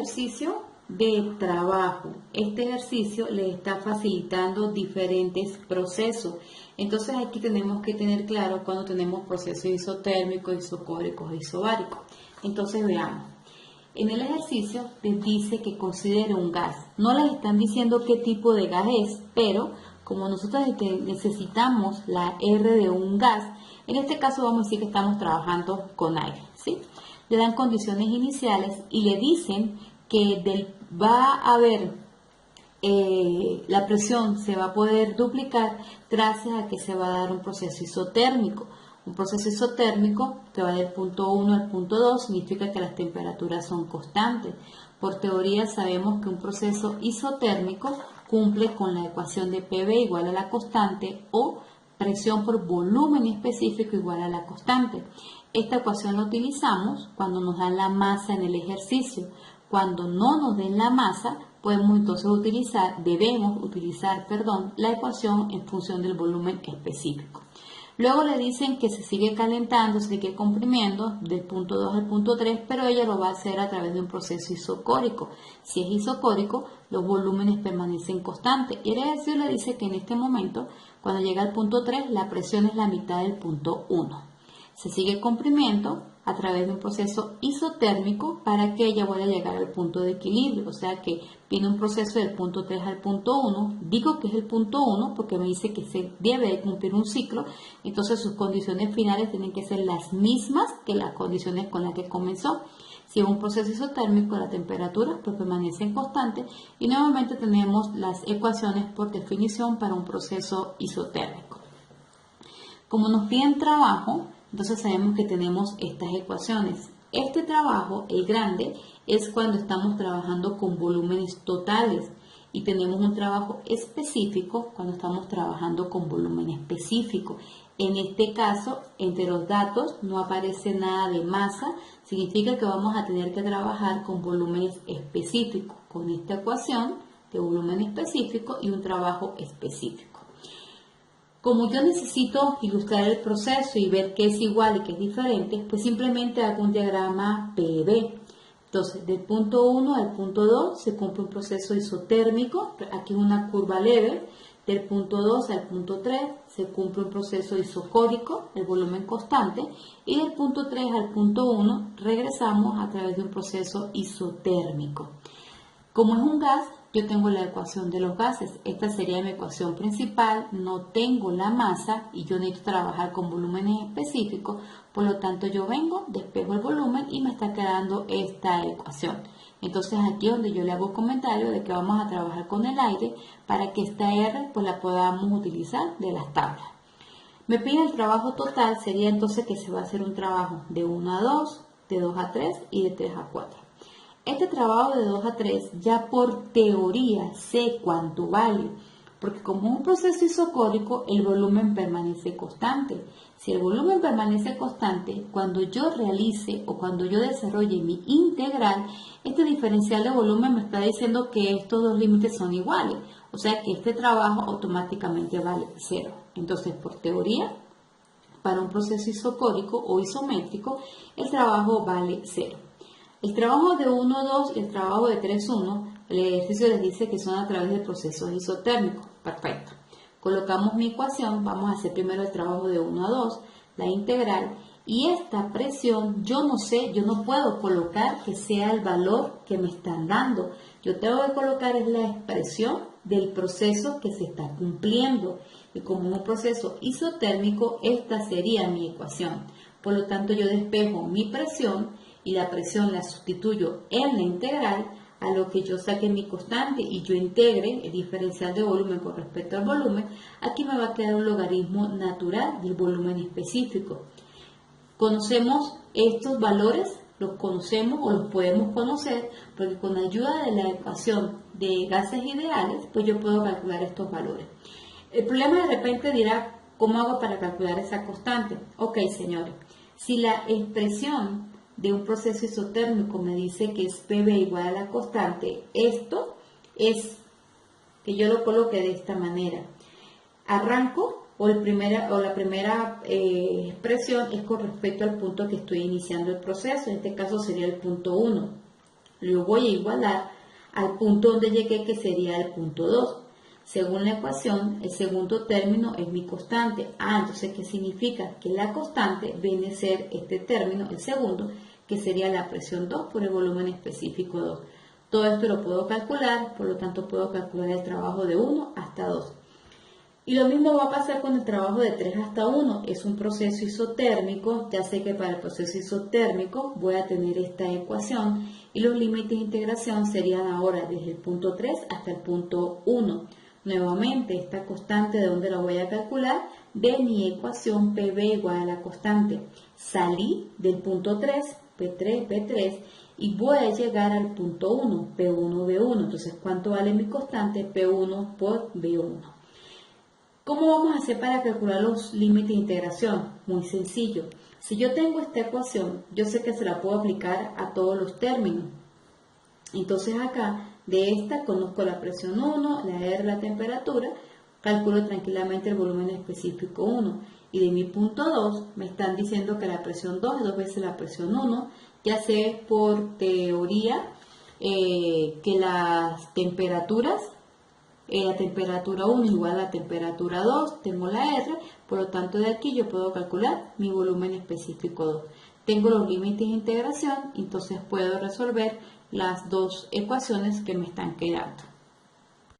ejercicio de trabajo. Este ejercicio le está facilitando diferentes procesos. Entonces aquí tenemos que tener claro cuando tenemos procesos isotérmicos, isocóricos e isobáricos. Entonces veamos. En el ejercicio les dice que considere un gas. No les están diciendo qué tipo de gas es, pero como nosotros necesitamos la R de un gas, en este caso vamos a decir que estamos trabajando con aire, ¿sí? Le dan condiciones iniciales y le dicen que va a haber, la presión se va a poder duplicar gracias a que se va a dar un proceso isotérmico. Un proceso isotérmico que va del punto 1 al punto 2 significa que las temperaturas son constantes. Por teoría sabemos que un proceso isotérmico cumple con la ecuación de PV igual a la constante o presión por volumen específico igual a la constante. Esta ecuación la utilizamos cuando nos dan la masa en el ejercicio. Cuando no nos den la masa, podemos entonces debemos utilizar la ecuación en función del volumen específico. Luego le dicen que se sigue calentando, se sigue comprimiendo del punto 2 al punto 3, pero ella lo va a hacer a través de un proceso isocórico. Si es isocórico, los volúmenes permanecen constantes. Y el ejercicio le dice que en este momento, cuando llega al punto 3, la presión es la mitad del punto 1. Se sigue comprimiendo a través de un proceso isotérmico para que ella vuelva a llegar al punto de equilibrio. O sea que viene un proceso del punto 3 al punto 1. Digo que es el punto 1 porque me dice que se debe de cumplir un ciclo. Entonces sus condiciones finales tienen que ser las mismas que las condiciones con las que comenzó. Si es un proceso isotérmico, la temperatura permanece constante y nuevamente tenemos las ecuaciones por definición para un proceso isotérmico. Como nos piden trabajo, entonces sabemos que tenemos estas ecuaciones. Este trabajo, el grande, es cuando estamos trabajando con volúmenes totales y tenemos un trabajo específico cuando estamos trabajando con volumen específico. En este caso, entre los datos no aparece nada de masa, significa que vamos a tener que trabajar con volúmenes específicos, con esta ecuación de volumen específico y un trabajo específico. Como yo necesito ilustrar el proceso y ver qué es igual y qué es diferente, pues simplemente hago un diagrama PV. Entonces, del punto 1 al punto 2 se cumple un proceso isotérmico, aquí una curva leve. Del punto 2 al punto 3 se cumple un proceso isocórico, el volumen constante. Y del punto 3 al punto 1 regresamos a través de un proceso isotérmico. Como es un gas, yo tengo la ecuación de los gases. Esta sería mi ecuación principal. No tengo la masa y yo necesito trabajar con volúmenes específicos. Por lo tanto, yo vengo, despejo el volumen y me está quedando esta ecuación. Entonces, aquí es donde yo le hago comentario de que vamos a trabajar con el aire para que esta R pues la podamos utilizar de las tablas. Me pide el trabajo total, sería entonces que se va a hacer un trabajo de 1 a 2, de 2 a 3 y de 3 a 4. Este trabajo de 2 a 3 ya por teoría sé cuánto vale, porque como es un proceso isocórico, el volumen permanece constante. Si el volumen permanece constante, cuando yo realice o cuando yo desarrolle mi integral, este diferencial de volumen me está diciendo que estos dos límites son iguales, o sea que este trabajo automáticamente vale 0. Entonces, por teoría, para un proceso isocórico o isométrico, el trabajo vale 0. El trabajo de 1,2 y el trabajo de 3,1, el ejercicio les dice que son a través de procesos isotérmicos. Perfecto. Colocamos mi ecuación, vamos a hacer primero el trabajo de 1 a 2, la integral, y esta presión yo no puedo colocar que sea el valor que me están dando. Yo tengo que colocar es la expresión del proceso que se está cumpliendo. Y como un proceso isotérmico, esta sería mi ecuación. Por lo tanto, yo despejo mi presión y la presión la sustituyo en la integral a lo que yo saque mi constante y yo integre el diferencial de volumen con respecto al volumen. Aquí me va a quedar un logaritmo natural del volumen específico. Conocemos estos valores, los conocemos o los podemos conocer porque con la ayuda de la ecuación de gases ideales, pues yo puedo calcular estos valores. El problema de repente dirá, ¿cómo hago para calcular esa constante? Ok, señores, si la expresión de un proceso isotérmico me dice que es PV igual a la constante, esto es que yo lo coloque de esta manera. Arranco la primera expresión es con respecto al punto que estoy iniciando el proceso, en este caso sería el punto 1. Lo voy a igualar al punto donde llegué, que sería el punto 2. Según la ecuación, el segundo término es mi constante. Entonces, ¿qué significa? Que la constante viene a ser este término, el segundo, que sería la presión 2 por el volumen específico 2. Todo esto lo puedo calcular, por lo tanto puedo calcular el trabajo de 1 hasta 2. Y lo mismo va a pasar con el trabajo de 3 hasta 1. Es un proceso isotérmico. Ya sé que para el proceso isotérmico voy a tener esta ecuación y los límites de integración serían ahora desde el punto 3 hasta el punto 1. Nuevamente, esta constante, ¿de dónde la voy a calcular? De mi ecuación PV igual a la constante. Salí del punto 3, P3, P3, y voy a llegar al punto 1, P1, V1. Entonces, ¿cuánto vale mi constante? P1 por V1. ¿Cómo vamos a hacer para calcular los límites de integración? Muy sencillo. Si yo tengo esta ecuación, yo sé que se la puedo aplicar a todos los términos. Entonces acá, de esta, conozco la presión 1, la R, la temperatura, calculo tranquilamente el volumen específico 1. Y de mi punto 2, me están diciendo que la presión 2 es 2 veces la presión 1. Ya sé por teoría que las temperaturas, la temperatura 1 es igual a la temperatura 2, tengo la R, por lo tanto de aquí yo puedo calcular mi volumen específico 2. Tengo los límites de integración, entonces puedo resolver las dos ecuaciones que me están quedando.